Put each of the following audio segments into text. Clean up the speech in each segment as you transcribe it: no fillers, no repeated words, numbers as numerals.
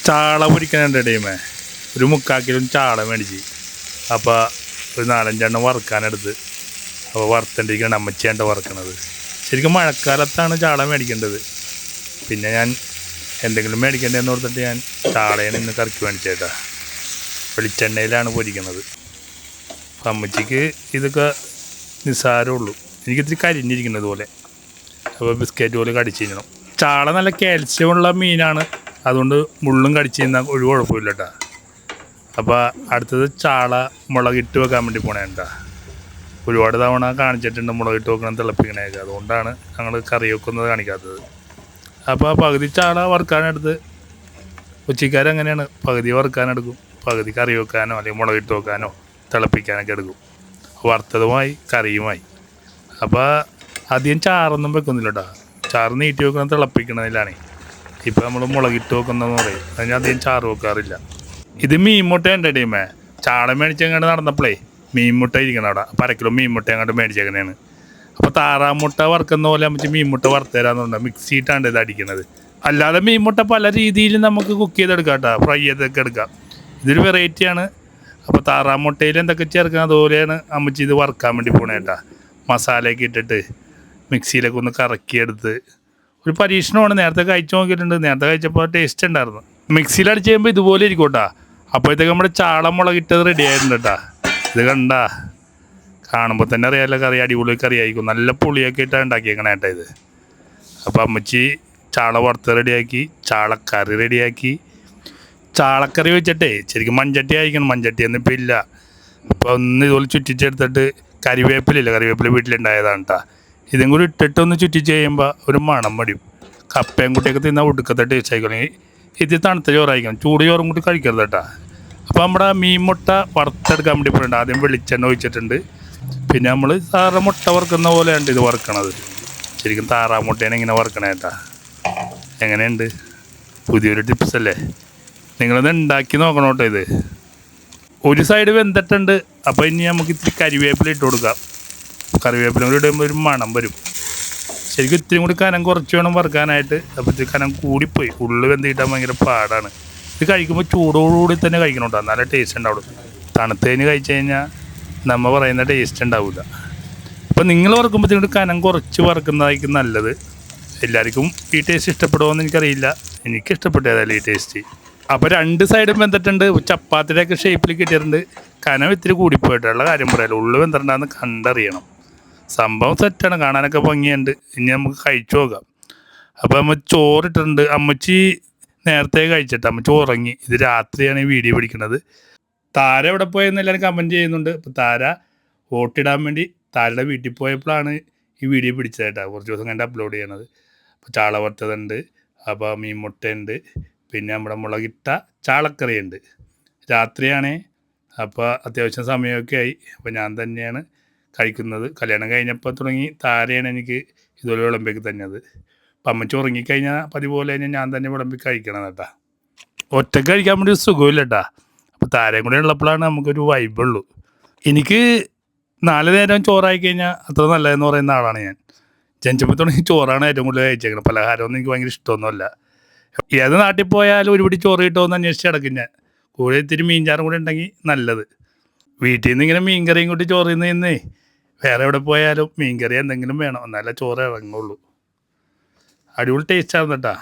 ചാള പൊരിക്കാനുണ്ട് ടീമേ. ഒരു 3/4 കിലോ ചാള മേടിച്ച്. അപ്പോൾ ഒരു 4-5 വറുക്കാനെടുത്ത്. അപ്പോൾ വറുത്തേണ്ടിരിക്കുകയാണ് അമ്മച്ചിയാണ്ട് വറുക്കണത്. ശരിക്കും മഴക്കാലത്താണ് ചാള മേടിക്കേണ്ടത്. പിന്നെ ഞാൻ എന്തെങ്കിലും മേടിക്കേണ്ടതെന്ന് ഓർത്തിട്ട് ഞാൻ ചാളയാണ് ഇന്ന് കറക്കി മേടിച്ചേട്ടാ. വെളിച്ചെണ്ണയിലാണ് പൊരിക്കുന്നത്. അപ്പം അമ്മച്ചിക്ക് ഇതൊക്കെ നിസ്സാരമുള്ളൂ. എനിക്കിത്തിരി കരിഞ്ഞിരിക്കുന്നത് പോലെ. അപ്പോൾ ബിസ്ക്കറ്റ് പോലെ കടിച്ച് കഴിഞ്ഞണം. ചാള നല്ല കാൽസ്യമുള്ള മീനാണ്. അതുകൊണ്ട് മുള്ളും കടിച്ച് കഴിഞ്ഞാൽ ഒരു കുഴപ്പമില്ല കേട്ടോ. അപ്പോൾ അടുത്തത് ചാള മുളകിട്ട് വെക്കാൻ വേണ്ടി പോണേട്ടാ. ഒരുപാട് തവണ കാണിച്ചിട്ടുണ്ട് മുളകിട്ട് വെക്കണം തിളപ്പിക്കണേക്ക്. അതുകൊണ്ടാണ് ഞങ്ങൾ കറി വെക്കുന്നത് കാണിക്കാത്തത്. അപ്പോൾ പകുതി ചാള വറുക്കാനെടുത്ത് ഉച്ചക്കാരങ്ങനെയാണ്. പകുതി വറുക്കാനെടുക്കും, പകുതി കറി വെക്കാനോ അല്ലെങ്കിൽ മുളകിട്ട് വെക്കാനോ തിളപ്പിക്കാനൊക്കെ എടുക്കും. വറുത്തതുമായി കറിയുമായി. അപ്പോൾ അധികം ചാറൊന്നും വെക്കുന്നില്ല കേട്ടോ. ചാറ് നീട്ടി വെക്കണം തിളപ്പിക്കണതിലാണ്. ഇപ്പോൾ നമ്മൾ മുളകിട്ട് വെക്കുന്നതെന്ന് പറയും. അതിന് അധികം ചാറ് വെക്കാറില്ല. ഇത് മീൻമുട്ട ഉണ്ട് ടീമേ. ചാള മേടിച്ചങ്ങോട്ട് നടന്നപ്പോഴേ മീൻമുട്ട ഇരിക്കണം അവിടെ. അപ്പോൾ 1 കിലോ മീൻമുട്ട അങ്ങോട്ട് മേടിച്ചേക്കണേണ്. അപ്പോൾ താറാമുട്ട വറുക്കുന്ന പോലെ നമുക്ക് മീൻമുട്ട വറുത്ത് തരാമെന്നുണ്ട്. മിക്സിയിട്ടാണ് ഇത് അടിക്കുന്നത്. അല്ലാതെ മീൻമുട്ട പല രീതിയിൽ നമുക്ക് കുക്ക് ചെയ്തെടുക്കാം കേട്ടോ. ഫ്രൈ ചെയ്തൊക്കെ എടുക്കാം. ഇതൊരു വെറൈറ്റിയാണ്. അപ്പോൾ താറാമുട്ടയിൽ എന്തൊക്കെ ചേർക്കണം അതുപോലെയാണ് അമ്മച്ചി ഇത് വറുക്കാൻ വേണ്ടി പോണേ കേട്ടോ. മസാലയൊക്കെ ഇട്ടിട്ട് മിക്സിയിലൊക്കെ ഒന്ന് കറക്കിയെടുത്ത് ഒരു പരീക്ഷണമാണ്. നേരത്തെ കഴിച്ച് നോക്കിയിട്ടുണ്ട്. നേരത്തെ കഴിച്ചപ്പോൾ ടേസ്റ്റ് ഉണ്ടായിരുന്നു. മിക്സിയിൽ അടിച്ച് കഴിയുമ്പോൾ ഇതുപോലെ ഇരിക്കും കേട്ടോ. അപ്പോഴത്തേക്ക് നമ്മുടെ ചാള മുളകിട്ടത് റെഡി ആയിട്ടുണ്ട് കേട്ടോ. ഇത് കണ്ടാ കാണുമ്പോൾ തന്നെ അറിയാമല്ലോ കറി അടിപൊളി കറി ആയിരിക്കും. നല്ല പുളിയൊക്കെ ഇട്ടാണ് ഉണ്ടാക്കിയേക്കണേ കേട്ടോ ഇത്. അപ്പോൾ അമ്മച്ചി ചാള വറുത്ത് റെഡിയാക്കി, ചാളക്കറി റെഡിയാക്കി. ചാളക്കറി വെച്ചിട്ടേ ശരിക്കും മൺചട്ടി ആയിരിക്കണം. മൺചട്ടി എന്നിപ്പോൾ ഇല്ല. അപ്പോൾ ഒന്ന് ഇതുപോലെ ചുറ്റിച്ചെടുത്തിട്ട് കറിവേപ്പിലില്ല, കറിവേപ്പില വീട്ടിലുണ്ടായതാണ് കേട്ടോ. ഇതും കൂടി ഇട്ടിട്ടൊന്ന് ചുറ്റിച്ച് കഴിയുമ്പോൾ ഒരു മണം വരും. കപ്പയും കുട്ടിയൊക്കെ തിന്നാൽ ഒടുക്കത്തെ ടേസ്റ്റ് ആയിക്കോളെങ്കിൽ ഇത് തണുത്ത ചോറായിരിക്കണം. ചൂട് ചോറും കൂടി കഴിക്കരുത് കേട്ടോ. അപ്പോൾ നമ്മുടെ മീൻമുട്ട വറുത്തെടുക്കാൻ വേണ്ടി പോയിട്ടുണ്ട്. ആദ്യം വെളിച്ചെണ്ണ ഒഴിച്ചിട്ടുണ്ട്. പിന്നെ നമ്മൾ സാധാരണ മുട്ട വറുക്കുന്ന പോലെയാണ് ഇത് വറുക്കണത്. ശരിക്കും താറാമുട്ടയാണ് ഇങ്ങനെ വറുക്കണേ കേട്ടോ. എങ്ങനെയുണ്ട്? പുതിയൊരു ടിപ്സ് അല്ലേ? നിങ്ങളത് ഉണ്ടാക്കി നോക്കണം കേട്ടോ. ഇത് ഒരു സൈഡ് വെന്തിട്ടുണ്ട്. അപ്പോൾ ഇനി നമുക്ക് ഇത്തിരി കരിവേപ്പില ഇട്ട് കൊടുക്കാം. കറിവേപ്പില കൂടി ഇടുമ്പോൾ ഒരു മണം വരും. ശരിക്കും ഇത്തിരി കൂടി കനം കുറച്ച് വേണം വറുക്കാനായിട്ട്. അപ്പോൾ ഇത്തിരി കനം കൂടിപ്പോയി. ഉള്ളിൽ വെന്ത് കിട്ടാൻ ഭയങ്കര പാടാണ്. ഇത് കഴിക്കുമ്പോൾ ചൂടോടുകൂടി തന്നെ കഴിക്കണം കേട്ടോ. നല്ല ടേസ്റ്റ് ഉണ്ടാവുള്ളൂ. തണുത്തതിന് കഴിച്ച് കഴിഞ്ഞാൽ നമ്മൾ പറയുന്ന ടേസ്റ്റ് ഉണ്ടാവില്ല. അപ്പോൾ നിങ്ങൾ വറുക്കുമ്പോഴത്തേക്കും കനം കുറച്ച് വറുക്കുന്നതായിരിക്കും നല്ലത്. എല്ലാവർക്കും ഈ ടേസ്റ്റ് ഇഷ്ടപ്പെടുമോയെന്ന് എനിക്കറിയില്ല. എനിക്ക് ഇഷ്ടപ്പെട്ടു ഏതായാലും ഈ ടേസ്റ്റ്. അപ്പോൾ 2 സൈഡും വെന്തിട്ടുണ്ട്. ചപ്പാത്തിയുടെയൊക്കെ ഷേപ്പിൽ കിട്ടിയിട്ടുണ്ട്. കനം ഇത്തിരി കൂടിപ്പോയിട്ടുള്ള കാര്യം പറയാമല്ലോ. ഉള്ളിൽ വെന്തിട്ടുണ്ടാകുന്ന കണ്ടറിയണം. സംഭവം സെറ്റാണ്. കാണാനൊക്കെ ഭംഗിയുണ്ട്. ഇനി നമുക്ക് കഴിച്ചു നോക്കാം. അപ്പോൾ നമ്മൾ ചോറിട്ടിട്ടുണ്ട്. അമ്മച്ചി നേരത്തെ കഴിച്ചിട്ട് അമ്മച്ചി ഉറങ്ങി. ഇത് രാത്രിയാണ് ഈ വീഡിയോ പിടിക്കുന്നത്. താര എവിടെ പോയെന്ന് എല്ലാവരും കമൻറ്റ് ചെയ്യുന്നുണ്ട്. അപ്പോൾ താര വോട്ടിടാൻ വേണ്ടി താരയുടെ വീട്ടിൽ പോയപ്പോഴാണ് ഈ വീഡിയോ പിടിച്ചതായിട്ടാണ്. കുറച്ച് ദിവസം കണ്ട് അപ്ലോഡ് ചെയ്യണത്. അപ്പോൾ ചാള വറുത്തതുണ്ട്. അപ്പോൾ മീൻമുട്ടയുണ്ട്. പിന്നെ നമ്മുടെ മുളകിട്ട ചാളക്കറിയുണ്ട്. രാത്രിയാണേ. അപ്പോൾ അത്യാവശ്യം സമയമൊക്കെ ആയി. അപ്പോൾ ഞാൻ തന്നെയാണ് കഴിക്കുന്നത്. കല്യാണം കഴിഞ്ഞപ്പോൾ തുടങ്ങി താരയാണ് എനിക്ക് ഇതുപോലെ വിളമ്പിക്ക് തന്നത്. അപ്പം അമ്മച്ചി ഉറങ്ങിക്കഴിഞ്ഞാൽ പതിപോലെ കഴിഞ്ഞാൽ ഞാൻ തന്നെ വിളമ്പി കഴിക്കണം കേട്ടോ. ഒറ്റയ്ക്ക് കഴിക്കാൻ വേണ്ടി സുഖമില്ല കേട്ടോ. അപ്പോൾ താരയും കൂടെ ഉള്ളപ്പോഴാണ് നമുക്കൊരു വൈബുള്ളൂ. എനിക്ക് 4 നേരം ചോറായി കഴിഞ്ഞാൽ അത്ര നല്ലതെന്ന് പറയുന്ന ആളാണ് ഞാൻ. ജനിച്ചപ്പോൾ തുടങ്ങി ചോറാണ് ഏറ്റവും കൂടുതൽ കഴിച്ചേക്കുന്നത്. പലഹാരമൊന്നും എനിക്ക് ഭയങ്കര ഇഷ്ടമൊന്നുമല്ല. ഏത് നാട്ടിൽ പോയാലും ഒരു പിടി ചോറ് കിട്ടുമെന്ന് അന്വേഷിച്ച് കിടക്കും ഞാൻ. കൂടെ ഇത്തിരി മീൻചാറും കൂടെ ഉണ്ടെങ്കിൽ നല്ലത്. വീട്ടിൽ നിന്ന് ഇങ്ങനെ മീൻകറിയും കൂട്ടി ചോറിൽ നിന്നേ വേറെ എവിടെ പോയാലും മീൻകറി എന്തെങ്കിലും വേണം. എന്നാലേ ചോറ് ഇറങ്ങുള്ളൂ. അടിപൊളി ടേസ്റ്റായിരുന്നു കേട്ടോ.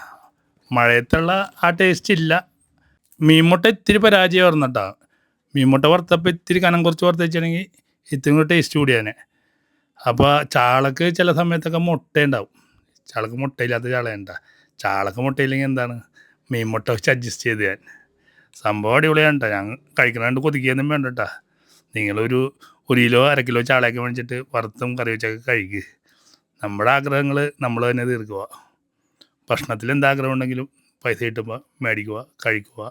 മഴയത്തുള്ള ആ ടേസ്റ്റ് ഇല്ല. മീൻമുട്ട ഇത്തിരി പരാജയമായിരുന്നു കേട്ടോ. മീൻമുട്ട വറുത്തപ്പോൾ ഇത്തിരി കനം കുറച്ച് വറുത്ത് വെച്ചിട്ടുണ്ടെങ്കിൽ ഇത്തിരി കൂടി ടേസ്റ്റ് കൂടിയാനെ. അപ്പോൾ ചാളക്ക് ചില സമയത്തൊക്കെ മുട്ട ഉണ്ടാവും. ചാളക്ക് മുട്ടയില്ലാത്ത ചാളയുണ്ട. ചാളക്ക് മുട്ടയില്ലെങ്കിൽ എന്താണ് മീൻമുട്ട വെച്ച് അഡ്ജസ്റ്റ് ചെയ്ത് ഞാൻ. സംഭവം അടിപൊളിയാണ് കേട്ടോ. ഞാൻ കഴിക്കണാണ്ട് കൊതിക്കൊന്നും വേണ്ട കേട്ടോ. നിങ്ങളൊരു 1 കിലോ 1/2 കിലോ ചാളയൊക്കെ മേടിച്ചിട്ട് വറുത്തും കറി വെച്ചൊക്കെ കഴിക്കുക. നമ്മുടെ ആഗ്രഹങ്ങൾ നമ്മൾ തന്നെ തീർക്കുക. ഭക്ഷണത്തിൽ എന്താഗ്രഹം ഉണ്ടെങ്കിലും പൈസ കിട്ടുമ്പോൾ മേടിക്കുക, കഴിക്കുക.